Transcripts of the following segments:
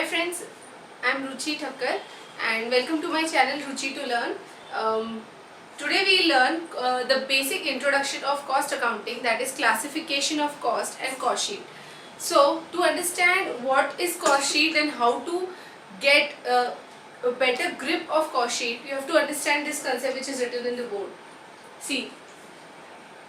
Hi friends, I am Ruchi Thakkar and welcome to my channel Ruchi to Learn. Today we learn the basic introduction of cost accounting, that is classification of cost and cost sheet. So to understand what is cost sheet and how to get a better grip of cost sheet, you have to understand this concept which is written in the board. See,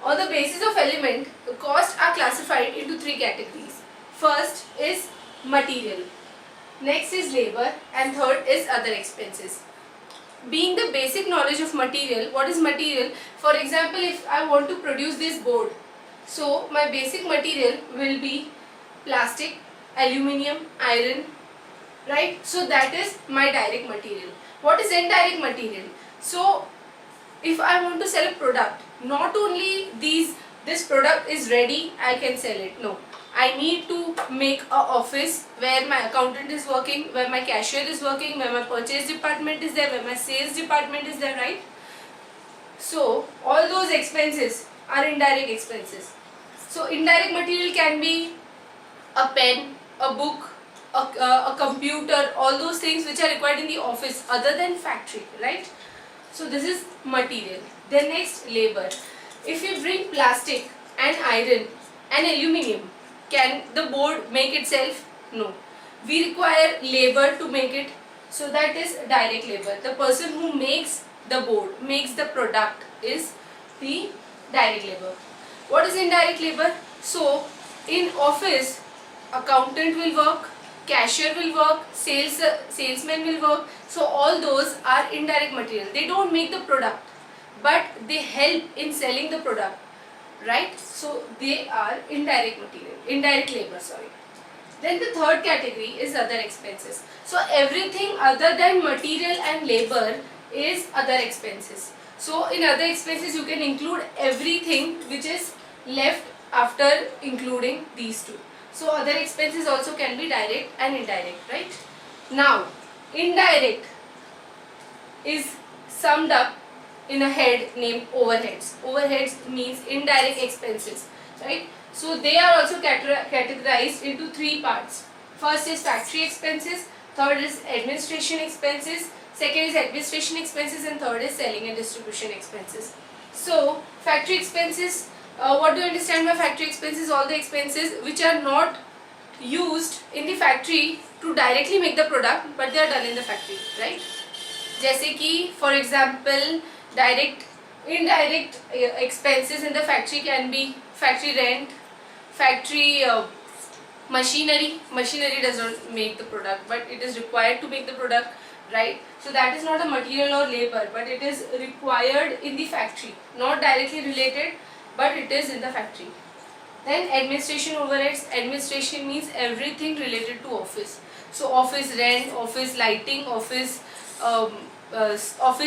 on the basis of element, the costs are classified into three categories. First is material, next is labor, and third is other expenses. Being the basic knowledge of material, what is material? For example, if I want to produce this board, so my basic material will be plastic, aluminium, iron, right? So that is my direct material. What is indirect material? So if I want to sell a product, not only this product is ready, I can sell it. No, I need to make a office where my accountant is working, where my cashier is working, where my purchase department is there, where my sales department is there, right? So all those expenses are indirect expenses. So indirect material can be a pen, a book, a computer, all those things which are required in the office other than factory, right? So this is material. Then next, labor. If you bring plastic and iron and aluminium, can the board make itself? No. We require labor to make it. So that is direct labor. The person who makes the board, makes the product, is the direct labor. What is indirect labor? So in office, accountant will work, cashier will work, salesman will work. So all those are indirect material. They don't make the product, but they help in selling the product, right? So they are indirect material, indirect labor, sorry. Then the third category is other expenses. So everything other than material and labor is other expenses. So in other expenses you can include everything which is left after including these two. So other expenses also can be direct and indirect, right? Now, indirect is summed up in a head named overheads. Overheads means indirect expenses, right? So they are also categorized into three parts. First is factory expenses, third is administration expenses, second is administration expenses, and third is selling and distribution expenses. So factory expenses, what do you understand by factory expenses? All the expenses which are not used in the factory to directly make the product, but they are done in the factory, right? जैसे कि for example, indirect expenses in the factory can be factory rent, factory machinery. Machinery does not make the product, but it is required to make the product, right? So that is not a material or labor, but it is required in the factory, not directly related, but it is in the factory. Then administration overheads. Administration means everything related to office. So office rent, office lighting, office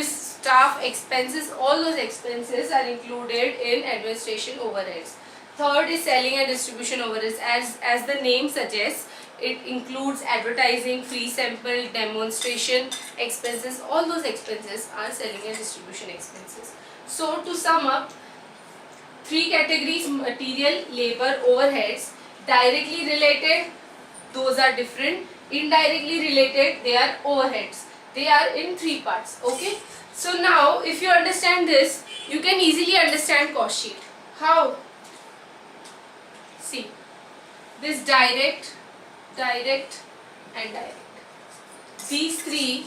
staff expenses, all those expenses are included in administration overheads. Third is selling and distribution overheads. As the name suggests, it includes advertising, free sample, demonstration expenses. All those expenses are selling and distribution expenses. So to sum up, three categories: material, labor, overheads. Directly related, those are different. Indirectly related, they are overheads. They are in three parts, okay? So now if you understand this, you can easily understand cost sheet. How? See, this direct, and direct. These three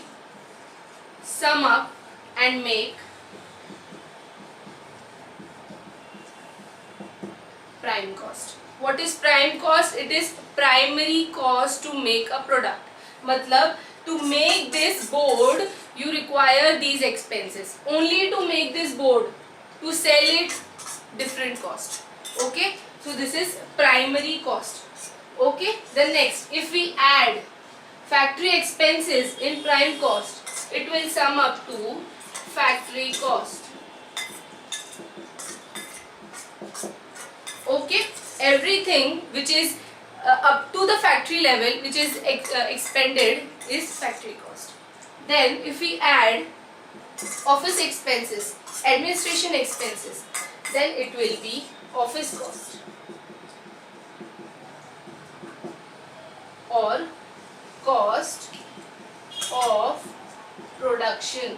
sum up and make prime cost. What is prime cost? It is primary cost to make a product. Matlab, to make this board, you require these expenses. Only to make this board, to sell it, different cost. Okay? So this is primary cost. Okay? Then next, if we add factory expenses in prime cost, it will sum up to factory cost. Okay? Everything which is up to the factory level, which is expended, is factory cost. Then if we add office expenses, administration expenses, then it will be office cost or cost of production.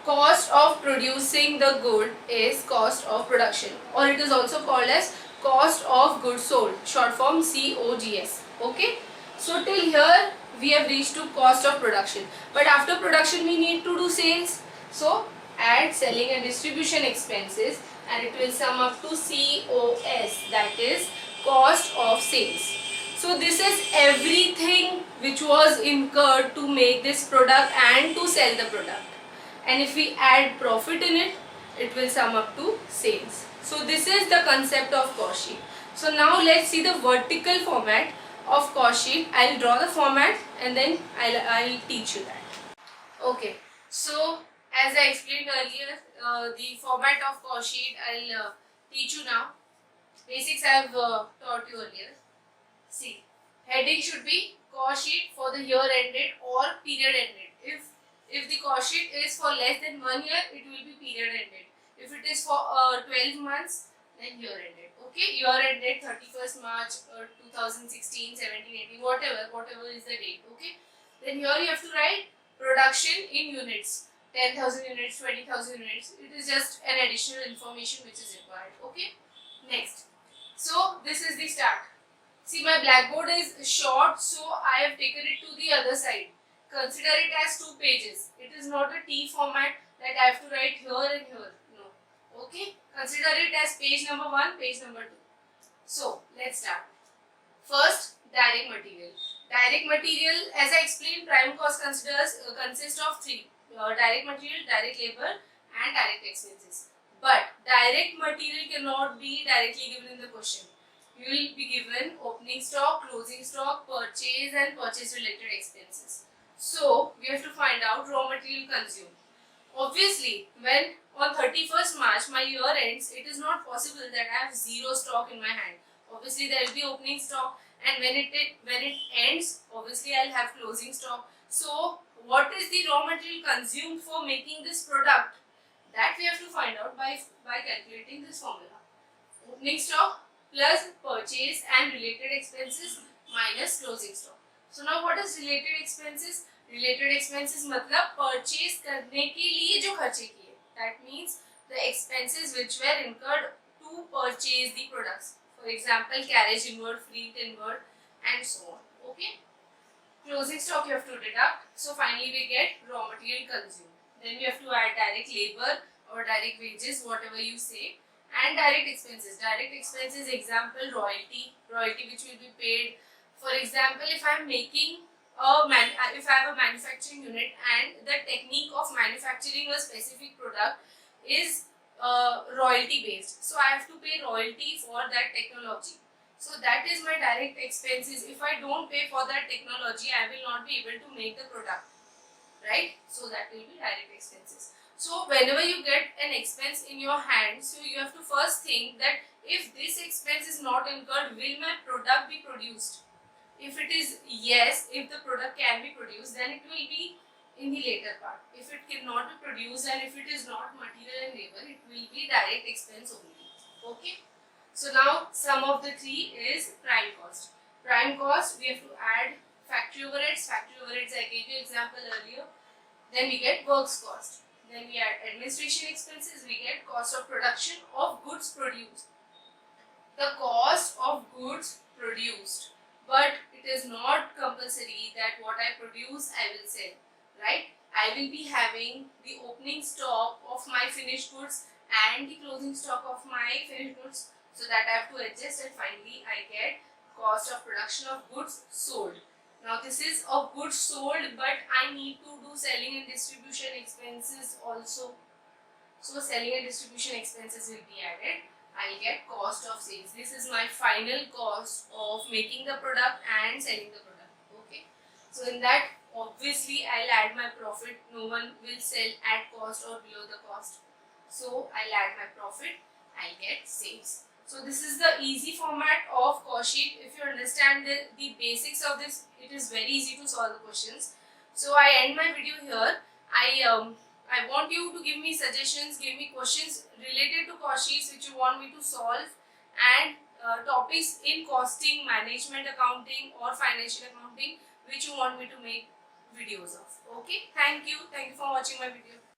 Cost of producing the good is cost of production, or it is also called as cost of goods sold, short form COGS. Okay, so till here we have reached to cost of production, but after production we need to do sales. So add selling and distribution expenses and it will sum up to COS, that is cost of sales. So this is everything which was incurred to make this product and to sell the product. And if we add profit in it, it will sum up to sales. So this is the concept of cost sheet. So now let's see the vertical format of cost sheet. I'll draw the format and then I'll teach you that. Okay. So as I explained earlier, the format of cost sheet I'll teach you now. Basics I have taught you earlier. See, heading should be cost sheet for the year ended or period ended. If the cost sheet is for less than 1 year, it will be period ended. If it is for 12 months, then year ended. Okay, year ended 31st March 2016, 17, 18, whatever is the date. Okay, then here you have to write production in units, 10,000 units, 20,000 units. It is just an additional information which is required. Okay, next. So this is the start. See, my blackboard is short, so I have taken it to the other side. Consider it as 2 pages. It is not a T format that I have to write here and here. No. Okay. Consider it as page number 1, page number 2. So, let's start. First, direct material. Direct material, as I explained, prime cost consists of 3. Direct material, direct labor and direct expenses. But direct material cannot be directly given in the question. You will be given opening stock, closing stock, purchase and purchase related expenses. So, we have to find out raw material consumed. Obviously, when on 31st March my year ends, it is not possible that I have 0 stock in my hand. Obviously, there will be opening stock, and when it ends, obviously I will have closing stock. So, what is the raw material consumed for making this product? That we have to find out by calculating this formula. Opening stock plus purchase and related expenses minus closing stock. So now what is related expenses? Related expenses मतलब purchase करने के लिए जो खर्चे किए. That means the expenses which were incurred to purchase the products. For example, carriage inward, freight inward, and so on. Okay. Closing stock you have to deduct. So finally we get raw material consumed. Then we have to add direct labor or direct wages, whatever you say, and direct expenses. Direct expenses, example, royalty which will be paid. For example, if I am making if I have a manufacturing unit and the technique of manufacturing a specific product is royalty based, so I have to pay royalty for that technology. So that is my direct expenses. If I don't pay for that technology, I will not be able to make the product, right? So that will be direct expenses. So whenever you get an expense in your hand, so you have to first think that if this expense is not incurred, will my product be produced? If it is yes, if the product can be produced, then it will be in the later part. If it cannot be produced and if it is not material and labor, it will be direct expense only. Okay. So now sum of the 3 is prime cost. Prime cost, we have to add factory overheads. Factory overheads I gave you example earlier. Then we get works cost. Then we add administration expenses. We get cost of production of goods produced. The cost of goods produced. But it is not compulsory that what I produce I will sell, right? I will be having the opening stock of my finished goods and the closing stock of my finished goods, so that I have to adjust, and finally I get cost of production of goods sold. Now this is of goods sold, but I need to do selling and distribution expenses also. So selling and distribution expenses will be added. I get cost of sales. This is my final cost of making the product and selling the product. Okay. So in that, obviously I'll add my profit. No one will sell at cost or below the cost. So I'll add my profit. I'll get sales. So this is the easy format of cost sheet. If you understand the basics of this, it is very easy to solve the questions. So I end my video here. I want you to give me suggestions, give me questions related to cost sheets which you want me to solve, and topics in costing, management accounting or financial accounting which you want me to make videos of. Okay, thank you for watching my video.